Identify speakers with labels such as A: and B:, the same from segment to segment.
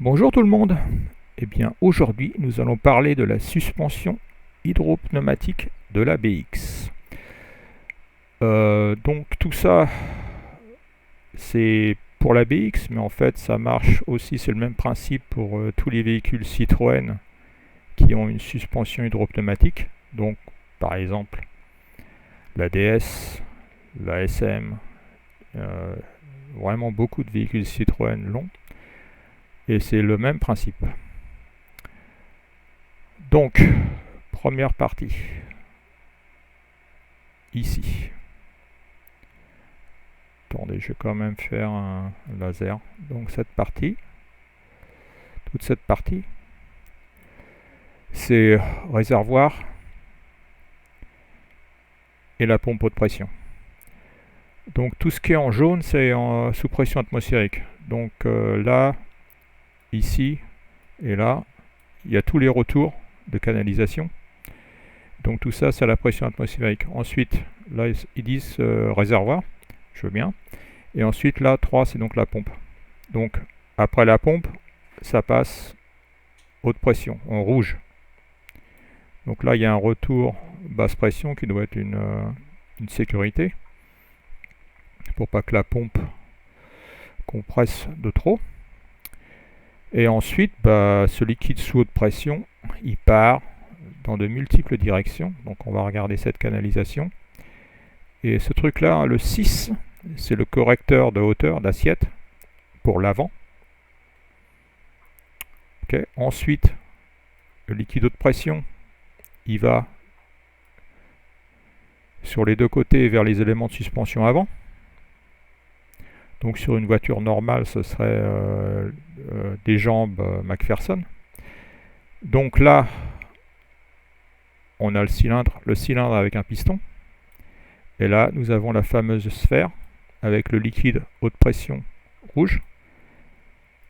A: Bonjour tout le monde. Eh bien aujourd'hui nous allons parler de la suspension hydropneumatique de la BX. Donc tout ça c'est pour la BX, mais en fait ça marche aussi, c'est le même principe pour tous les véhicules Citroën qui ont une suspension hydropneumatique. Donc par exemple la DS, la SM, vraiment beaucoup de véhicules Citroën l'ont. Et c'est le même principe. Donc, première partie, ici. Attendez, je vais quand même faire un laser. Donc cette partie, toute cette partie, c'est réservoir et la pompe haute pression. Donc tout ce qui est en jaune, c'est sous pression atmosphérique. Donc là, ici et là, il y a tous les retours de canalisation. Donc tout ça, c'est la pression atmosphérique. Ensuite, là, ils disent réservoir, je veux bien. Et ensuite, là, 3, c'est donc la pompe. Donc, après la pompe, ça passe haute pression, en rouge. Donc là, il y a un retour basse pression qui doit être une sécurité, pour pas que la pompe compresse de trop. Et ensuite, ce liquide sous haute pression, il part dans de multiples directions. Donc on va regarder cette canalisation. Et ce truc-là, le 6, c'est le correcteur de hauteur d'assiette pour l'avant. Okay. Ensuite, le liquide haute pression, il va sur les deux côtés vers les éléments de suspension avant. Donc sur une voiture normale, ce serait des jambes McPherson. Donc là, on a le cylindre avec un piston. Et là, nous avons la fameuse sphère avec le liquide haute pression rouge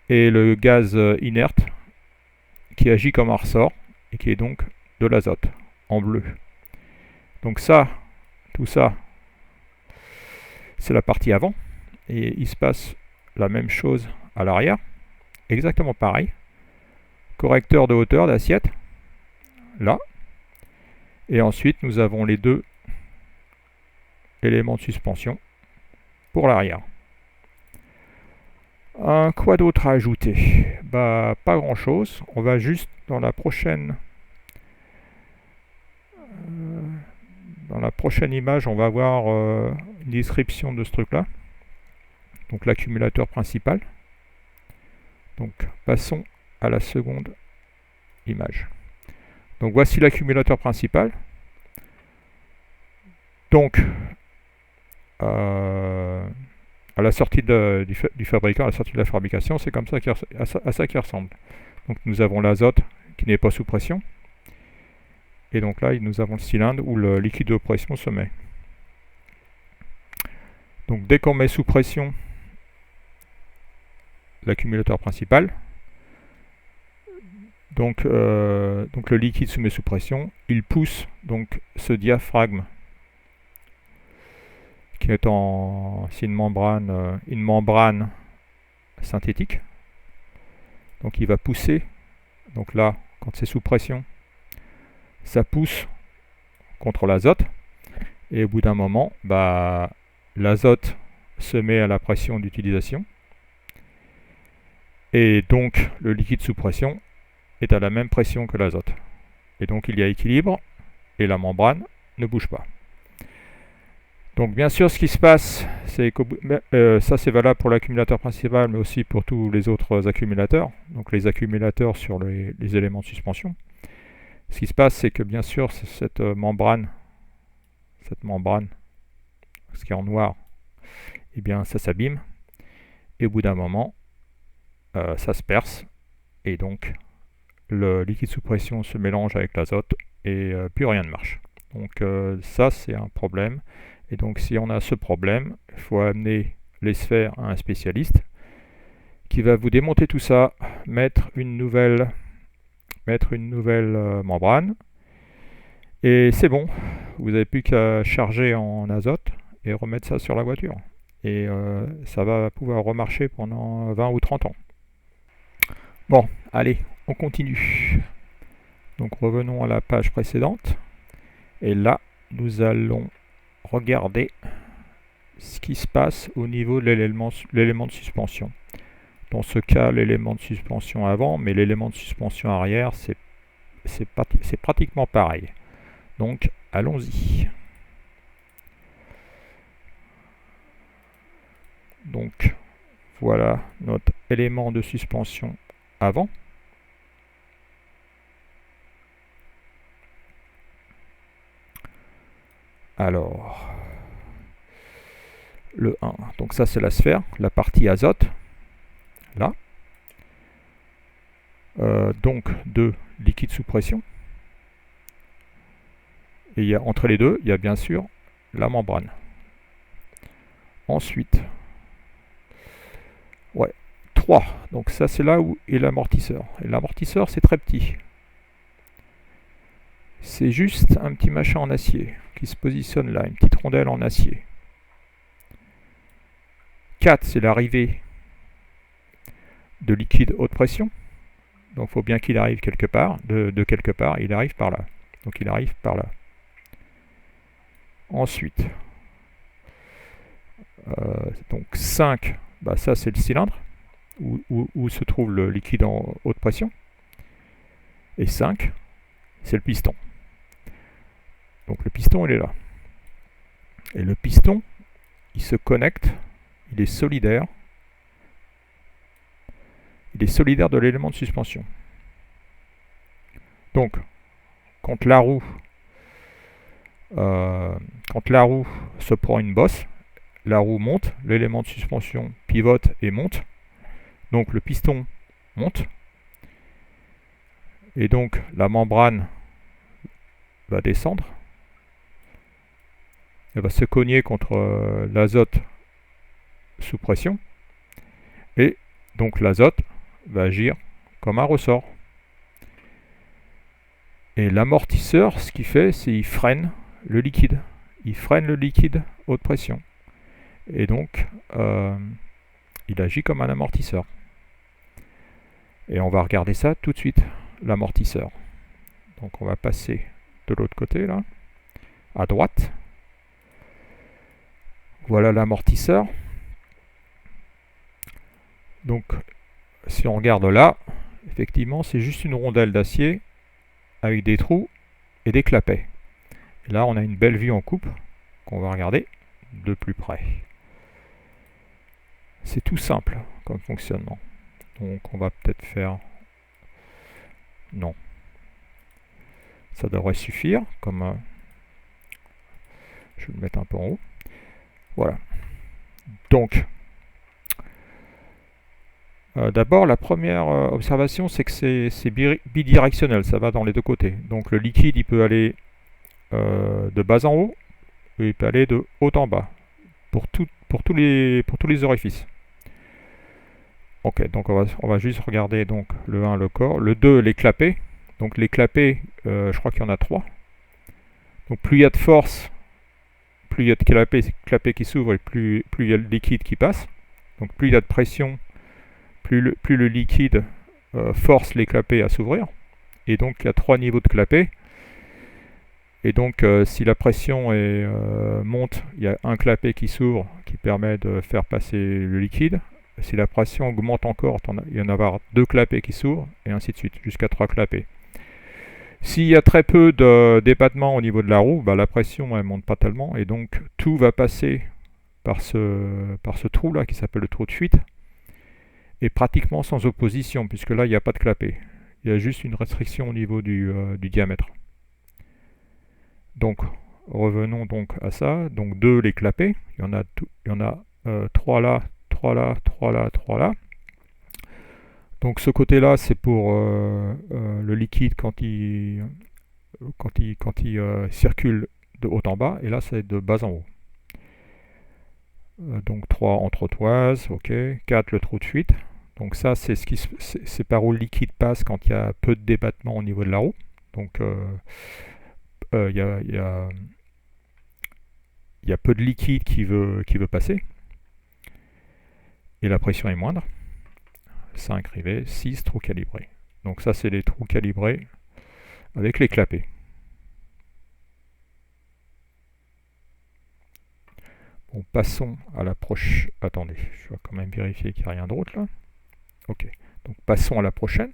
A: et le gaz inerte qui agit comme un ressort et qui est donc de l'azote en bleu. Donc ça, tout ça, c'est la partie avant. Et il se passe la même chose à l'arrière, exactement pareil. Correcteur de hauteur d'assiette, là. Et ensuite, nous avons les deux éléments de suspension pour l'arrière. Quoi d'autre à ajouter? Pas grand chose. On va juste dans la prochaine image, on va voir une description de ce truc là. Donc l'accumulateur principal. Donc passons à la seconde image. Donc voici l'accumulateur principal. Donc à la sortie du fabricant, à la sortie de la fabrication, c'est comme ça à ça qu'il ressemble. Donc nous avons l'azote qui n'est pas sous pression. Et donc là, nous avons le cylindre où le liquide de pression se met. Donc dès qu'on met sous pression l'accumulateur principal, donc le liquide se met sous pression, il pousse donc ce diaphragme qui est c'est une membrane synthétique. Donc il va pousser. Donc là, quand c'est sous pression, ça pousse contre l'azote. Et au bout d'un moment, l'azote se met à la pression d'utilisation. Et donc le liquide sous pression est à la même pression que l'azote. Et donc il y a équilibre et la membrane ne bouge pas. Donc bien sûr, ce qui se passe, c'est que ça c'est valable pour l'accumulateur principal, mais aussi pour tous les autres accumulateurs, donc les accumulateurs sur les éléments de suspension. Ce qui se passe, c'est que bien sûr, cette membrane, ce qui est en noir, eh bien ça s'abîme, et au bout d'un moment, ça se perce, et donc le liquide sous pression se mélange avec l'azote, et plus rien ne marche. Donc ça c'est un problème. Et donc si on a ce problème, il faut amener les sphères à un spécialiste qui va vous démonter tout ça, mettre une nouvelle membrane, et c'est bon. Vous n'avez plus qu'à charger en azote et remettre ça sur la voiture. Et ça va pouvoir remarcher pendant 20 ou 30 ans. Bon, allez, on continue. Donc revenons à la page précédente. Et là, nous allons regarder ce qui se passe au niveau de l'élément de suspension. Dans ce cas, l'élément de suspension avant, mais l'élément de suspension arrière, c'est pratiquement pareil. Donc, allons-y. Donc, voilà notre élément de suspension avant. Alors, le 1. Donc ça, c'est la sphère, la partie azote. Là. Donc, 2, liquide sous pression. Et entre les deux, il y a bien sûr la membrane. Ensuite, 3. Donc ça, c'est là où est l'amortisseur. Et l'amortisseur, c'est très petit. C'est juste un petit machin en acier qui se positionne là, une petite rondelle en acier. 4, c'est l'arrivée de liquide haute pression. Donc il faut bien qu'il arrive quelque part, de quelque part, il arrive par là. Donc il arrive par là. Ensuite, donc 5, bah ça c'est le cylindre, où se trouve le liquide en haute pression. Et 5, c'est le piston. Donc le piston, il est là. Et le piston, il se connecte, il est solidaire. Il est solidaire de l'élément de suspension. Donc, quand la roue se prend une bosse, la roue monte, l'élément de suspension pivote et monte. Donc le piston monte. Et donc la membrane va descendre. Elle va se cogner contre l'azote sous pression. Et donc l'azote va agir comme un ressort. Et l'amortisseur, ce qu'il fait, c'est qu'il freine le liquide. Il freine le liquide haute pression. Et donc, il agit comme un amortisseur. Et on va regarder ça tout de suite, l'amortisseur. Donc on va passer de l'autre côté, là, à droite. Voilà l'amortisseur. Donc, si on regarde là, effectivement, c'est juste une rondelle d'acier avec des trous et des clapets. Et là, on a une belle vue en coupe qu'on va regarder de plus près. C'est tout simple comme fonctionnement. Donc, on va peut-être faire... Non. Ça devrait suffire, comme... Je vais le mettre un peu en haut. Voilà. Donc, d'abord, la première observation, c'est que c'est bidirectionnel, ça va dans les deux côtés. Donc le liquide, il peut aller de bas en haut, et il peut aller de haut en bas, pour tous les orifices. Ok, donc on va juste regarder donc, le 1, le corps. Le 2, les clapets. Donc les clapets, je crois qu'il y en a 3. Donc plus il y a de force, plus il y a de clapets qui s'ouvrent, et plus il y a de liquide qui passe. Donc plus il y a de pression, plus le liquide force les clapets à s'ouvrir. Et donc il y a 3 niveaux de clapets. Et donc si la pression monte, il y a un clapet qui s'ouvre qui permet de faire passer le liquide. Si la pression augmente encore, il y en a 2 clapets qui s'ouvrent, et ainsi de suite, jusqu'à 3 clapets. S'il y a très peu d'épatement au niveau de la roue, bah, la pression ne monte pas tellement, et donc tout va passer par ce trou là qui s'appelle le trou de fuite, et pratiquement sans opposition, puisque là il n'y a pas de clapet. Il y a juste une restriction au niveau du diamètre. Donc revenons donc à ça. Donc 2 les clapets, il y en a 3 là, 3 là, 3 là, 3 là. Donc ce côté-là, c'est pour le liquide quand il circule de haut en bas, et là c'est de bas en haut. Donc 3 entre-toises, ok. 4 le trou de fuite. Donc ça c'est par où le liquide passe quand il y a peu de débattement au niveau de la roue. Donc il y a peu de liquide qui veut passer. Et la pression est moindre. 5 rivets, 6 trous calibrés. Donc ça, c'est les trous calibrés avec les clapets. Bon, passons à la prochaine. Attendez, je vais quand même vérifier qu'il n'y a rien d'autre là. Ok, donc passons à la prochaine.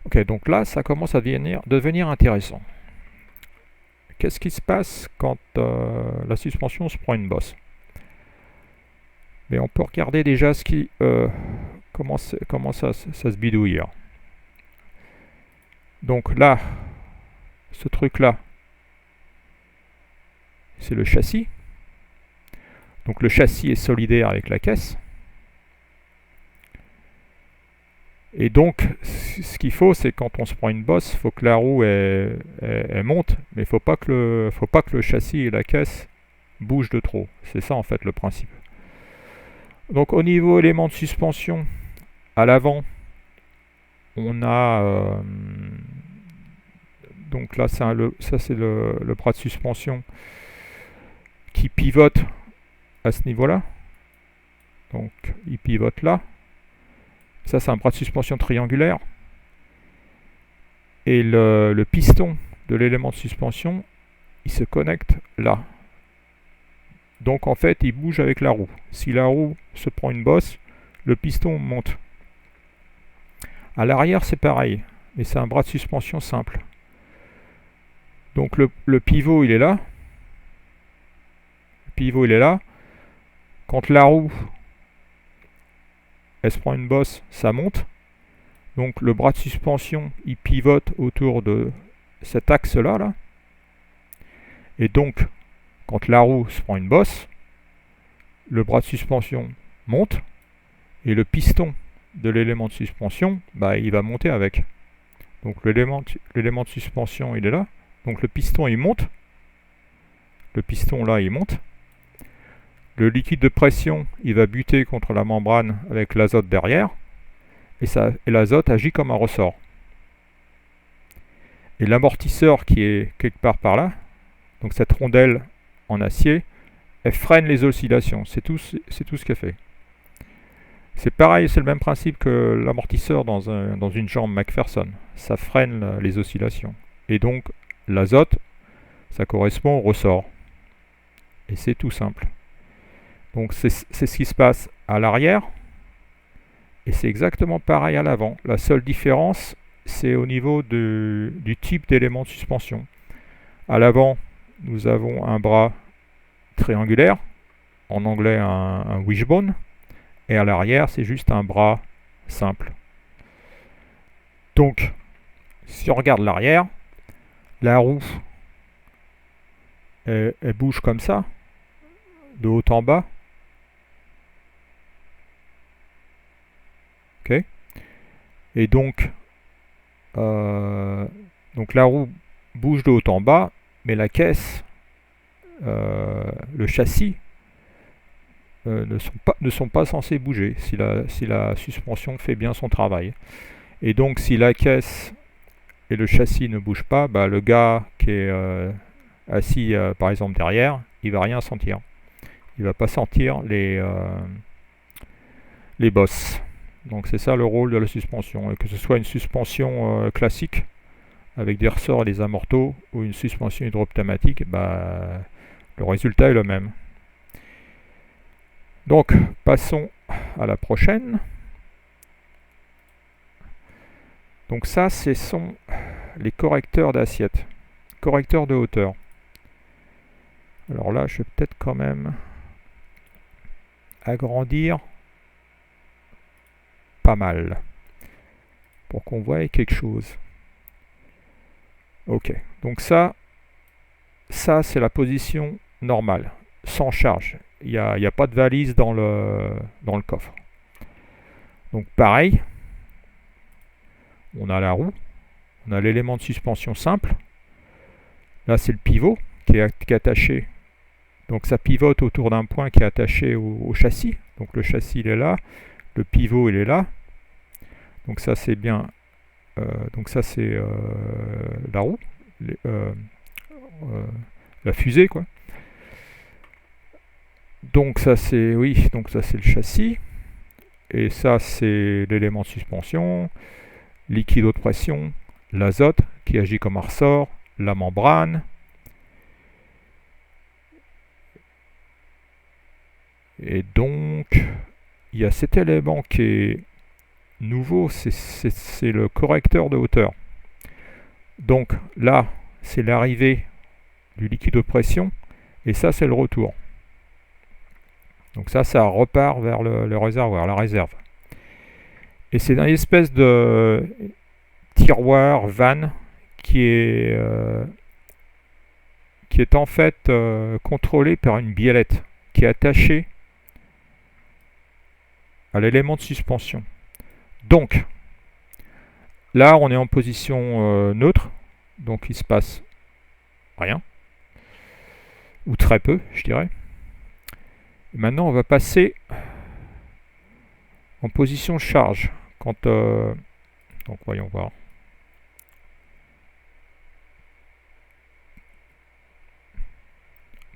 A: Ok, donc là, ça commence à devenir intéressant. Qu'est-ce qui se passe quand la suspension se prend une bosse? Mais on peut regarder déjà comment ça se bidouille. Donc là, ce truc-là, c'est le châssis. Donc le châssis est solidaire avec la caisse. Et donc, ce qu'il faut, c'est quand on se prend une bosse, il faut que la roue elle monte, mais il ne faut pas que le châssis et la caisse bougent de trop. C'est ça en fait le principe. Donc au niveau élément de suspension, à l'avant, on a... donc là, ça c'est le bras de suspension qui pivote à ce niveau-là. Donc il pivote là. Ça, c'est un bras de suspension triangulaire. Et le piston de l'élément de suspension, il se connecte là. Donc en fait, il bouge avec la roue. Si la roue se prend une bosse, le piston monte. À l'arrière, c'est pareil, mais c'est un bras de suspension simple. Donc le pivot, il est là. Le pivot, il est là. Quand la roue, elle se prend une bosse, ça monte. Donc le bras de suspension, il pivote autour de cet axe-là. Là. Et donc, quand la roue se prend une bosse, le bras de suspension monte. Et le piston de l'élément de suspension, il va monter avec. Donc l'élément de suspension, il est là. Donc le piston, il monte. Le piston, là, il monte. Le liquide de pression, il va buter contre la membrane avec l'azote derrière. Et l'azote agit comme un ressort. Et l'amortisseur qui est quelque part par là, donc cette rondelle en acier, elle freine les oscillations. C'est tout ce qu'elle fait. C'est pareil, c'est le même principe que l'amortisseur dans une jambe McPherson. Ça freine les oscillations. Et donc, l'azote, ça correspond au ressort. Et c'est tout simple. Donc, c'est ce qui se passe à l'arrière. Et c'est exactement pareil à l'avant. La seule différence, c'est au niveau du type d'élément de suspension. À l'avant, nous avons un bras triangulaire, en anglais un wishbone. Et à l'arrière, c'est juste un bras simple. Donc, si on regarde l'arrière, la roue, elle bouge comme ça, de haut en bas. Ok. Et donc la roue bouge de haut en bas, mais la caisse, le châssis, ne sont pas censés bouger si la suspension fait bien son travail. Et donc si la caisse et le châssis ne bougent pas, le gars qui est assis par exemple derrière, il va rien sentir. Il va pas sentir les bosses. Donc c'est ça le rôle de la suspension. Et que ce soit une suspension classique avec des ressorts et des amortos ou une suspension hydropneumatique, le résultat est le même. Donc passons à la prochaine. Donc ça, ce sont les correcteurs d'assiette, correcteurs de hauteur. Alors là, je vais peut-être quand même agrandir pas mal pour qu'on voie quelque chose. Ok, donc ça c'est la position normale, sans charge. Il n'y a pas de valise dans le coffre. Donc pareil, on a la roue, on a l'élément de suspension simple. Là, c'est le pivot qui est attaché. Donc ça pivote autour d'un point qui est attaché au châssis. Donc le châssis, il est là. Le pivot, il est là. Donc ça, c'est bien. Donc ça, c'est la roue. La fusée, quoi. Donc ça, c'est le châssis. Et ça, c'est l'élément de suspension, liquide haute pression, l'azote qui agit comme un ressort, la membrane. Et donc, il y a cet élément qui est nouveau, c'est le correcteur de hauteur. Donc là, c'est l'arrivée du liquide haute pression, et ça, c'est le retour. Donc ça repart vers le réservoir, la réserve. Et c'est une espèce de tiroir, vanne, qui est en fait contrôlé par une biellette qui est attachée à l'élément de suspension. Donc, là, on est en position neutre, donc il se passe rien, ou très peu, je dirais. Et maintenant, on va passer en position charge. Donc, voyons voir.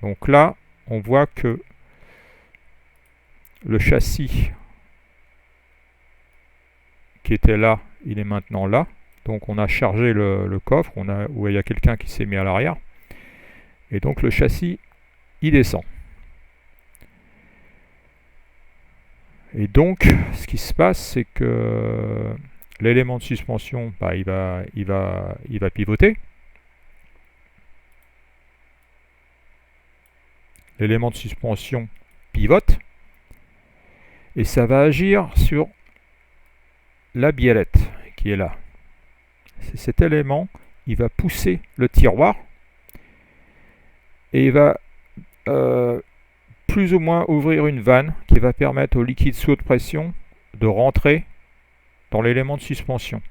A: Donc là, on voit que le châssis qui était là, il est maintenant là. Donc on a chargé le coffre, où il y a quelqu'un qui s'est mis à l'arrière. Et donc le châssis, il descend. Et donc, ce qui se passe, c'est que l'élément de suspension, il va pivoter. L'élément de suspension pivote. Et ça va agir sur la biellette qui est là. C'est cet élément, il va pousser le tiroir et il va plus ou moins ouvrir une vanne qui va permettre au liquide sous haute pression de rentrer dans l'élément de suspension.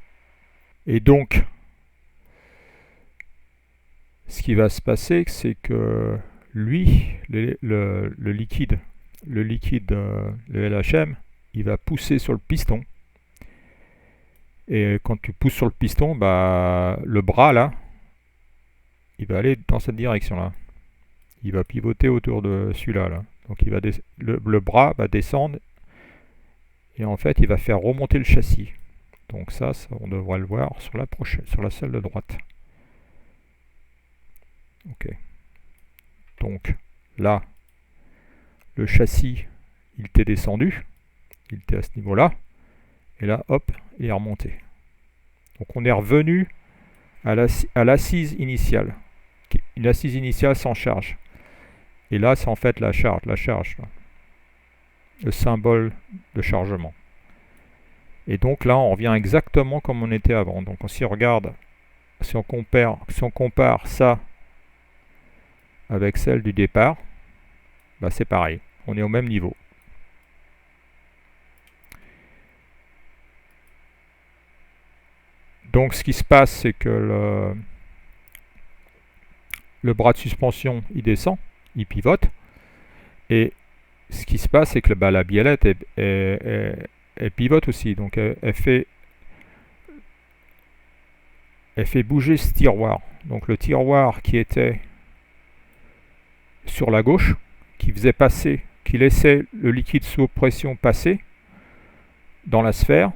A: Et donc, ce qui va se passer, c'est que lui, le liquide, le LHM, il va pousser sur le piston. Et quand tu pousses sur le piston, le bras là, il va aller dans cette direction-là. Il va pivoter autour de celui-là. Là. Donc le bras va descendre et en fait il va faire remonter le châssis. Donc ça on devrait le voir sur la celle de droite. Ok. Donc là, le châssis, il était descendu, il était à ce niveau-là, et là, hop, il est remonté. Donc on est revenu à l'assise initiale, une assise initiale sans charge. Et là, c'est en fait la charge, là. Le symbole de chargement. Et donc là, on revient exactement comme on était avant. Donc si on regarde, si on compare ça avec celle du départ, c'est pareil. On est au même niveau. Donc ce qui se passe, c'est que le bras de suspension, il descend, il pivote. Et ce qui se passe, c'est que la biellette, elle pivote aussi. Donc elle fait bouger ce tiroir. Donc le tiroir qui était sur la gauche, qui laissait le liquide sous pression passer dans la sphère,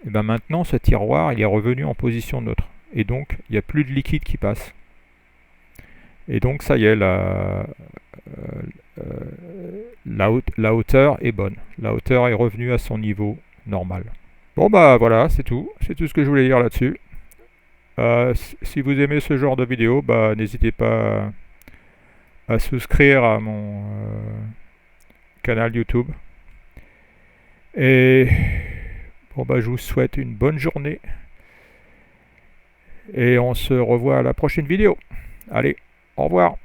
A: et maintenant ce tiroir il est revenu en position neutre. Et donc il n'y a plus de liquide qui passe. Et donc ça y est, la hauteur est bonne. La hauteur est revenue à son niveau normal. Bon voilà, c'est tout. C'est tout ce que je voulais dire là-dessus. Si vous aimez ce genre de vidéo, n'hésitez pas à souscrire à mon canal YouTube. Et je vous souhaite une bonne journée. Et on se revoit à la prochaine vidéo. Allez, au revoir.